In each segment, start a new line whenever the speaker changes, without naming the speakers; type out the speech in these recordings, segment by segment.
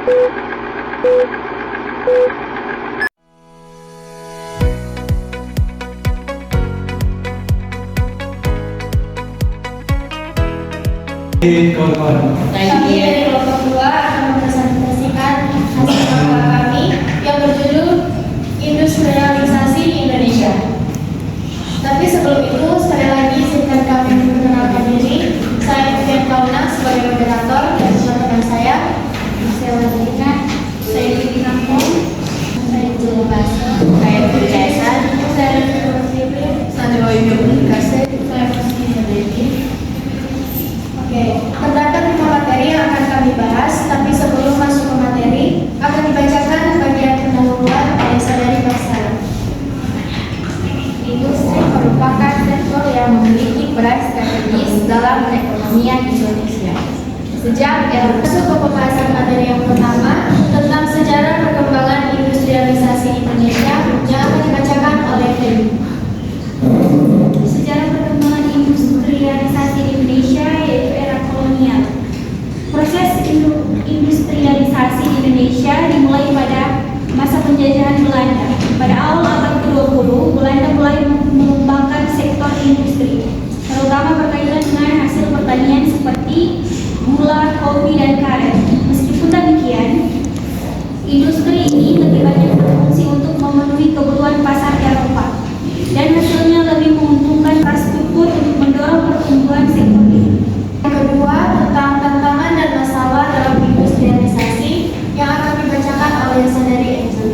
Kami dari kelompok 2 akan mempresentasikan hasil mangga kami yang berjudul Industrialisasi Indonesia. Tapi sebelum itu, sekali lagi izinkan kami memperkenalkan diri. Saya Fian Kauna sebagai moderator dan teman-teman saya Selena, saya Didi Kampung, saya Julu Baso, saya Putri Kaisan, saya Sipil, saya Wayu Komunikasi, saya Masih Menjadi. Oke, terdapat 5 materi yang akan kami bahas, tapi sebelum masuk ke materi, akan dibacakan bagian pendahuluan oleh saudari Baksara. Industri merupakan sektor yang memiliki peran strategis dalam perekonomian Indonesia. Sejak era masuk ke pembahasan materi yang pertama tentang sejarah perkembangan industrialisasi Indonesia yang akan dibacakan oleh Feby.
Sejarah perkembangan industrialisasi Indonesia yaitu era kolonial. Proses industrialisasi di Indonesia dimulai pada masa penjajahan Belanda. Pada awal abad ke-20, Belanda mulai mengembangkan sektor industri, terutama berkaitan dengan hasil pertanian seperti gula, kopi, dan karet. Meskipun demikian, industri ini lebih banyak berfungsi untuk memenuhi kebutuhan pasar Eropa, dan hasilnya lebih menguntungkan infrastruktur untuk mendorong pertumbuhan sektor ini.
Yang kedua, tentang tantangan dan masalah dalam industrialisasi yang akan dibacakan oleh saudari Angel.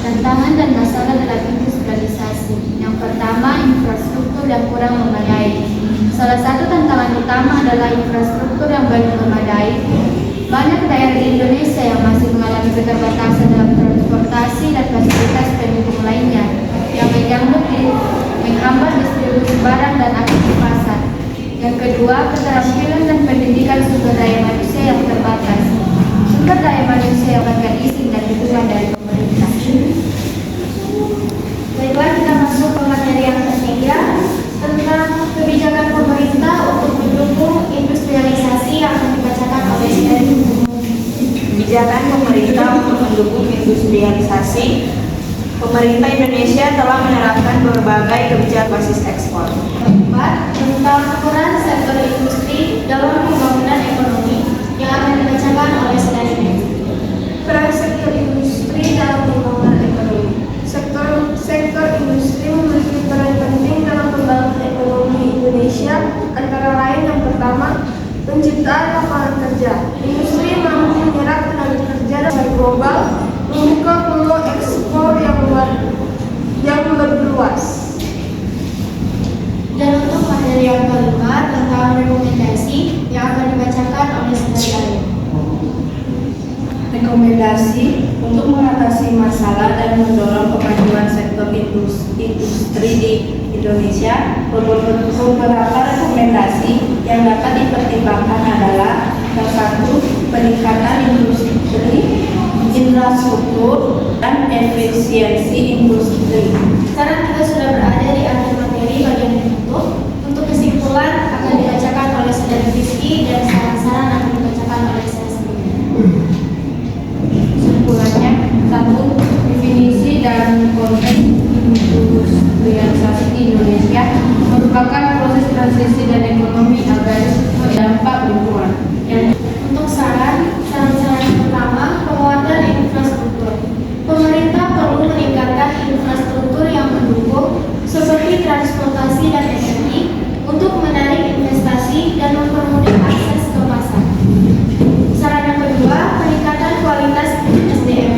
Tantangan dan masalah dalam industrialisasi. Yang pertama, infrastruktur yang kurang memadai. Salah satu tantangan utama adalah infrastruktur yang belum memadai. Banyak daerah di Indonesia yang masih mengalami keterbatasan dalam transportasi dan fasilitas pendukung lainnya yang menghambat distribusi barang dan akses pasar. Yang kedua, keterampilan dan pendidikan sumber daya manusia yang terbatas. Sumber daya manusia yang akan izin dan dukungan dari pemerintah.
Baiklah, kita masuk ke materi yang ketiga tentang kebijakan pemerintah untuk mendukung industrialisasi yang akan dibacakan oleh saudari.
Kebijakan pemerintah untuk mendukung industrialisasi. Pemerintah Indonesia telah menerapkan berbagai kebijakan basis ekspor.
Keempat, tentang peran sektor industri dalam pembangunan ekonomi yang akan dibacakan oleh saudari.
Peran sektor industri dalam pembangunan ekonomi. Sektor industri memiliki peran penting dalam pembangunan ekonomi Indonesia, antara lain yang pertama, penciptaan lapangan kerja. Industri mampu menyerap tenaga kerja dari global, membuka peluang ekspor yang lebih luas.
Dan untuk materi yang kelima tentang rekomendasi yang akan dibacakan oleh saudari Ayu.
Rekomendasi untuk mengatasi masalah dan mendorong kemajuan sektor industri di Indonesia. Beberapa rekomendasi yang dapat dipertimbangkan adalah: yang satu, peningkatan industri, infrastruktur, dan efisiensi industri.
Sekarang kita sudah berada di akhir materi bagian penutup. Untuk kesimpulan akan dibacakan oleh saudari Rizky dan saran-saran akan dibacakan oleh saya sendiri.
Kesimpulannya, satu, definisi dan konteks industrialisasi di Indonesia merupakan proses transisi dan ekonomi agraris berdampak lingkungan.
Untuk saran-saran pertama, penguatan infrastruktur. Pemerintah perlu meningkatkan infrastruktur yang mendukung seperti transportasi dan energi untuk menarik investasi dan mempermudah akses ke pasar. Saran yang kedua, peningkatan kualitas SDM.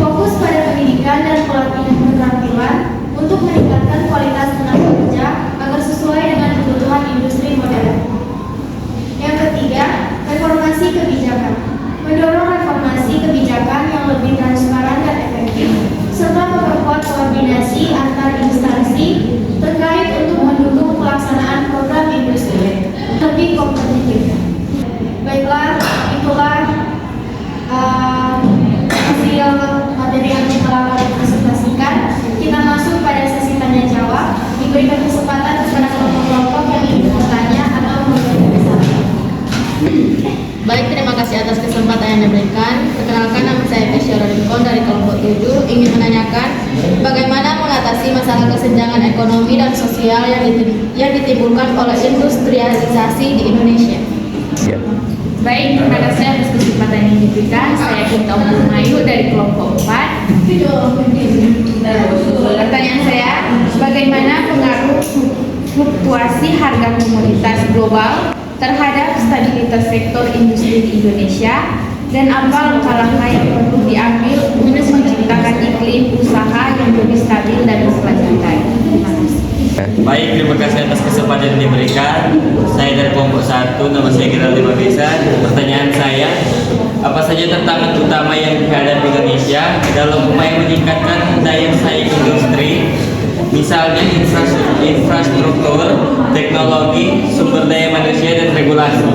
Fokus pada pendidikan dan pelatihan keterampilan untuk meningkatkan kualitas tenaga kerja agar sesuai dengan kebutuhan industri modern. Yang ketiga, reformasi kebijakan. Mendorong reformasi kebijakan yang lebih transparan dan efektif, serta memperkuat koordinasi antar instansi terkait untuk mendukung pelaksanaan program industri lebih kompetitif. Baiklah, itulah hasil materi yang telah kami presentasikan. Kita masuk pada sesi tanya jawab. Diberikan kesempatan kepada kelompok-kelompok yang ingin bertanya atau memberikan kesalahan.
Baik, terima kasih atas kesempatan kesempatan yang diberikan. Perkenalkan, nama saya Pesya Rodikon dari kelompok 7, ingin menanyakan bagaimana mengatasi masalah kesenjangan ekonomi dan sosial yang ditimbulkan oleh industrialisasi di Indonesia.
Baik, terima kasih atas kesempatan yang diberikan. Saya Kinta Mayu dari kelompok 4. Pertanyaan saya, bagaimana pengaruh fluktuasi harga komoditas global terhadap stabilitas sektor industri di Indonesia, dan apa langkah-langkah yang perlu diambil untuk menciptakan iklim usaha yang lebih stabil dan berkelanjutan? Terima kasih.
Baik, terima kasih atas kesempatan yang diberikan. Saya dari kelompok 1, nama saya Gerald Bisa. Pertanyaan saya, apa saja tantangan utama yang dihadapi Indonesia dalam upaya meningkatkan daya saing industri, misalnya infrastruktur, teknologi, sumber daya manusia, dan regulasi?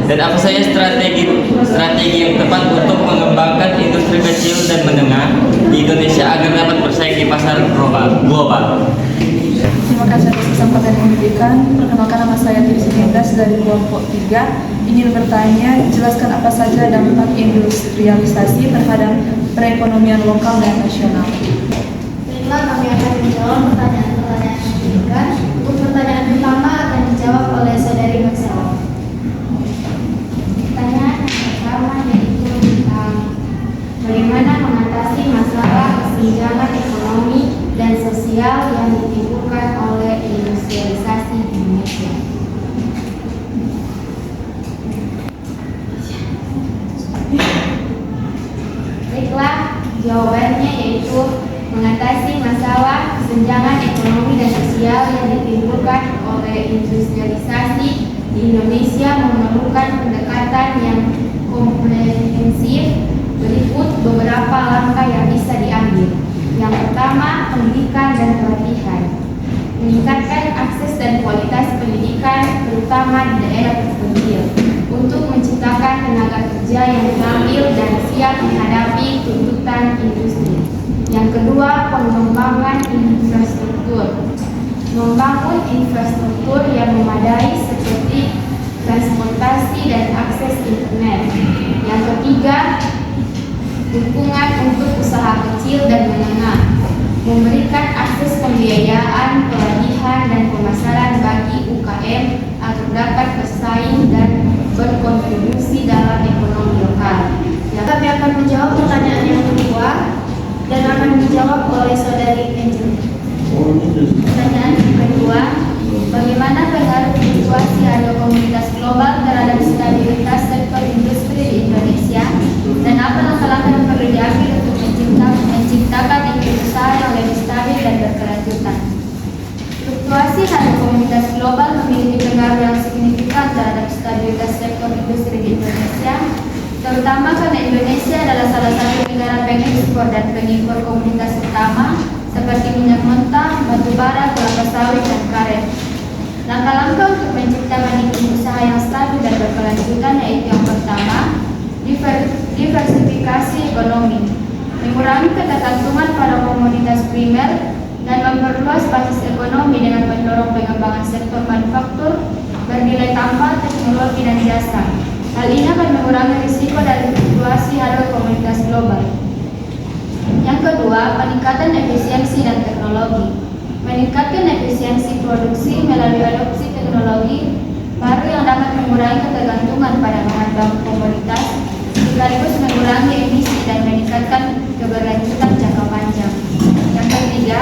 Dan apa saja strategi yang tepat untuk mengembangkan industri kecil dan menengah di Indonesia agar dapat bersaing di pasar global?
Terima kasih atas kesempatan yang diberikan. Perkenalkan, nama saya Tirsi Mendas dari kelompok 3. Ingin bertanya, jelaskan apa saja dampak industrialisasi terhadap perekonomian lokal dan nasional.
Baiklah, kami akan menjawab pertanyaan-pertanyaan yang diberikan. Untuk pertanyaan pertama akan dijawab oleh saudari Marcella.
Pertanyaan yang pertama yaitu tentang bagaimana mengatasi masalah kesenjangan ekonomi dan sosial yang ditimbulkan oleh industrialisasi di Indonesia. Baiklah, jawabannya yaitu mengatasi masalah kesenjangan ekonomi dan sosial yang ditimbulkan oleh industrialisasi di Indonesia memerlukan pendekatan yang komprehensif. Berikut beberapa langkah yang bisa diambil. Yang pertama, pendidikan dan pelatihan. Meningkatkan akses dan kualitas pendidikan terutama di daerah terpencil untuk menciptakan tenaga kerja yang stabil dan siap menghadapi tuntutan industri. Yang kedua, pengembangan infrastruktur. Membangun infrastruktur yang memadai seperti transportasi dan akses internet. Yang ketiga, dukungan untuk usaha kecil dan menengah, memberikan akses pembiayaan, pelatihan, dan pemasaran bagi UKM agar dapat bersaing dan berkontribusi dalam ekonomi lokal.
Kami akan menjawab pertanyaan yang kedua dan akan dijawab oleh saudari Angel.
Pertanyaan yang kedua, bagaimana pengaruh fluktuasi harga komoditas global terhadap stabilitas sektor industri di Indonesia, dan apa langkah-langkah yang perlu diambil untuk menciptakan iklim usaha yang lebih stabil dan berkelanjutan? Fluktuasi harga komoditas global memiliki pengaruh yang signifikan terhadap stabilitas sektor industri di Indonesia, terutama karena Indonesia adalah salah satu negara pengekspor dan pengimpor komoditas utama seperti minyak mentah, batu bara, kelapa sawit, dan karet. Langkah-langkah untuk menciptakan iklim usaha yang stabil dan berkelanjutan yaitu yang pertama, diversifikasi ekonomi, mengurangi ketergantungan pada komoditas primer, dan memperluas basis ekonomi dengan mendorong pengembangan sektor manufaktur, bernilai tambah, teknologi, dan jasa. Hal ini akan mengurangi risiko dari fluktuasi harga komoditas global. Yang kedua, peningkatan efisiensi dan teknologi. Meningkatkan efisiensi produksi melalui adopsi teknologi baru yang dapat mengurangi ketergantungan pada bahan baku komoditas, sekaligus mengurangi emisi dan meningkatkan keberlanjutan jangka panjang. Yang ketiga,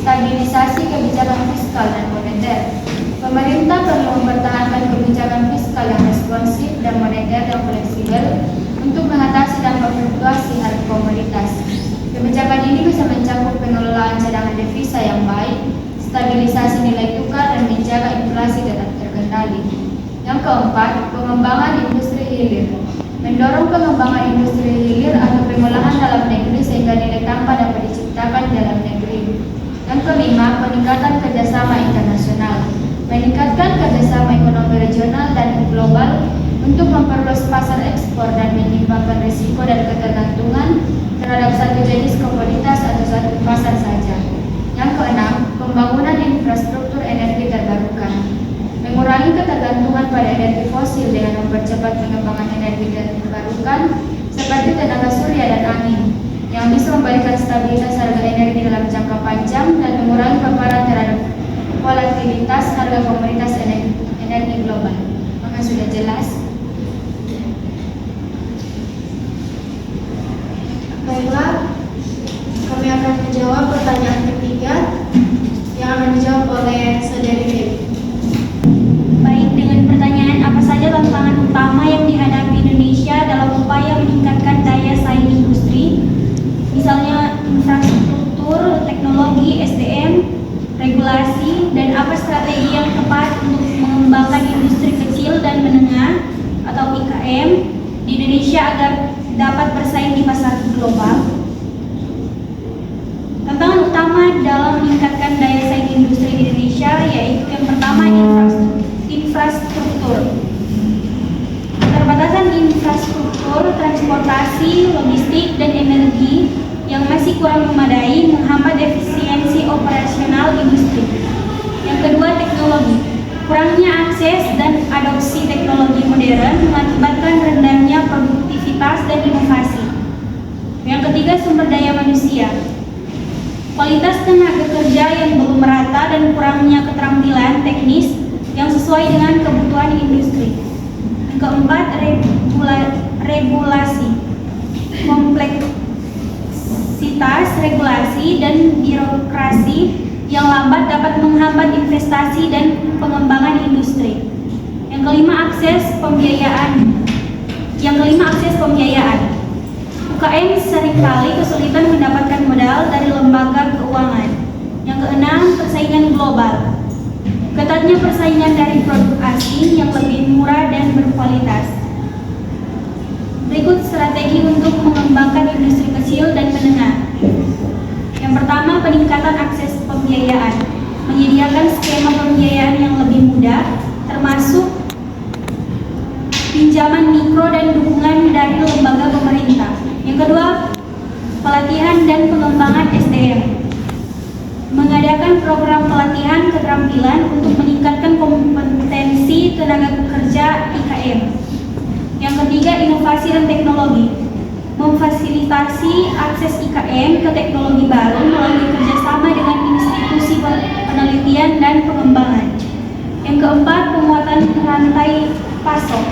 stabilisasi kebijakan fiskal dan moneter. Pemerintah perlu mempertahankan kebijakan fiskal yang responsif dan moneter yang fleksibel untuk mengatasi dampak fluktuasi harga komoditas. Kebijakan ini bisa mencakup pengelolaan cadangan devisa yang baik, stabilisasi nilai tukar, dan menjaga inflasi tetap terkendali. Yang keempat, pengembangan industri hilir. Mendorong pengembangan industri hilir atau pengolahan dalam negeri sehingga nilai tambah dapat diciptakan di dalam negeri. Yang kelima, peningkatan kerjasama internasional. Meningkatkan kerjasama ekonomi regional dan global untuk memperluas pasar ekspor dan menyimpangkan risiko dan ketergantungan terhadap satu jenis komoditas atau satu pasar saja. Yang keenam, pembangunan infrastruktur energi terbarukan. Mengurangi ketergantungan pada energi fosil dengan mempercepat pengembangan energi terbarukan stabilitas harga energi dalam jangka panjang dan mengurangi paparan terhadap volatilitas harga komoditas energi global. Maka sudah jelas.
Baiklah, kami akan menjawab pertanyaan ketiga yang akan dijawab oleh saudari Dewi.
Baik, dengan pertanyaan apa saja tantangan utama yang dihadapi Indonesia dalam upaya meningkatkan daya saing industri, misalnya infrastruktur, teknologi, SDM, regulasi, dan apa strategi yang tepat untuk mengembangkan industri kecil dan menengah atau IKM di Indonesia agar dapat bersaing di pasar global. Tantangan utama dalam meningkatkan daya saing industri di Indonesia yaitu yang pertama infrastruktur. Keterbatasan infrastruktur, transportasi, logistik, dan energi yang masih kurang memadai menghambat efisiensi operasional industri. Yang kedua, teknologi. Kurangnya akses dan adopsi teknologi modern mengakibatkan rendahnya produktivitas dan inovasi. Yang ketiga, sumber daya manusia. Kualitas tenaga kerja yang belum merata dan kurangnya keterampilan teknis yang sesuai dengan kebutuhan industri. Yang keempat, regulasi. Kompleksitas regulasi dan birokrasi yang lambat dapat menghambat investasi dan pengembangan industri. Yang kelima, akses pembiayaan. UKM seringkali kesulitan mendapatkan modal dari lembaga keuangan. Yang keenam, persaingan global. Ketatnya persaingan dari produk asing yang lebih murah dan berkualitas. Berikut strategi untuk mengembangkan industri kecil dan menengah. Yang pertama, peningkatan akses pembiayaan. Menyediakan skema pembiayaan yang lebih mudah, termasuk pinjaman mikro dan dukungan dari lembaga pemerintah. Yang kedua, pelatihan dan pengembangan SDM. Mengadakan program pelatihan keterampilan untuk meningkatkan kompetensi tenaga kerja IKM. Yang ketiga, inovasi dan teknologi. Memfasilitasi akses IKM ke teknologi baru melalui kerjasama dengan institusi penelitian dan pengembangan. Yang keempat, penguatan rantai pasok.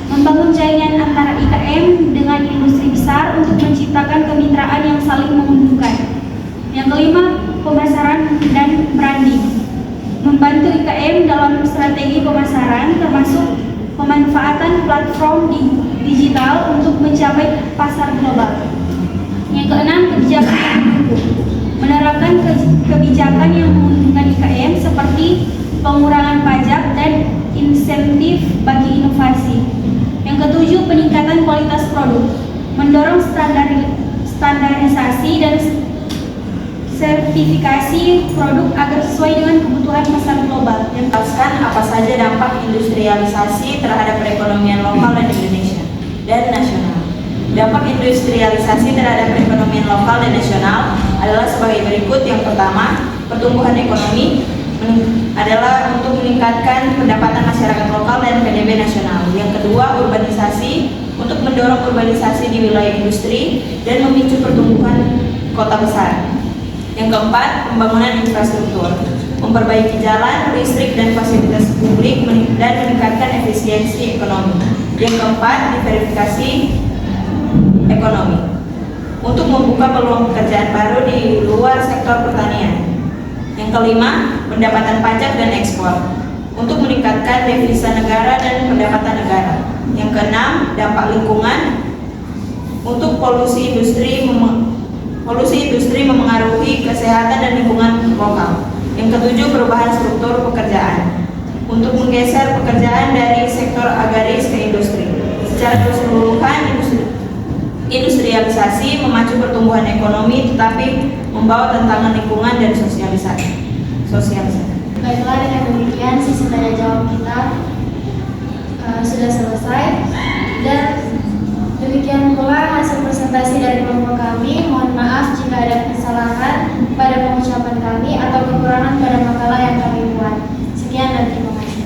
Membangun jaringan antara IKM dengan industri besar untuk menciptakan kemitraan yang saling menguntungkan. Yang kelima, pemasaran dan branding. Membantu IKM dalam strategi pemasaran termasuk pemanfaatan platform digital untuk mencapai pasar global. Yang keenam, kebijakan yang mendukung. Menerapkan kebijakan yang menguntungkan IKM seperti pengurangan pajak dan insentif bagi inovasi. Yang ketujuh, peningkatan kualitas produk. Mendorong standarisasi dan sertifikasi produk agar sesuai dengan kebutuhan pasar global.
Yang jelaskan apa saja dampak industrialisasi terhadap perekonomian lokal dan Indonesia dan nasional. Dampak industrialisasi terhadap perekonomian lokal dan nasional adalah sebagai berikut. Yang pertama, pertumbuhan ekonomi adalah untuk meningkatkan pendapatan masyarakat lokal dan PDB nasional. Yang kedua, urbanisasi untuk mendorong urbanisasi di wilayah industri dan memicu pertumbuhan kota besar. Yang keempat, pembangunan infrastruktur, memperbaiki jalan, listrik, dan fasilitas publik dan meningkatkan efisiensi ekonomi. Yang keempat, diverifikasi ekonomi untuk membuka peluang pekerjaan baru di luar sektor pertanian. Yang kelima, pendapatan pajak dan ekspor untuk meningkatkan devisa negara dan pendapatan negara. Yang keenam, dampak lingkungan untuk polusi industri memengaruhi kesehatan dan lingkungan lokal. Yang ketujuh, perubahan struktur pekerjaan untuk menggeser pekerjaan dari sektor agraris ke industri. Secara keseluruhan, industrialisasi memacu pertumbuhan ekonomi tetapi membawa tantangan lingkungan dan sosialisasi.
Baiklah, dengan demikian sesi tanya jawab kita sudah selesai, dan demikian pula hasil presentasi dari kelompok kami. Mohon maaf jika ada kesalahan pada pengucapan kami atau kekurangan pada makalah yang kami buat. Sekian dan terima kasih.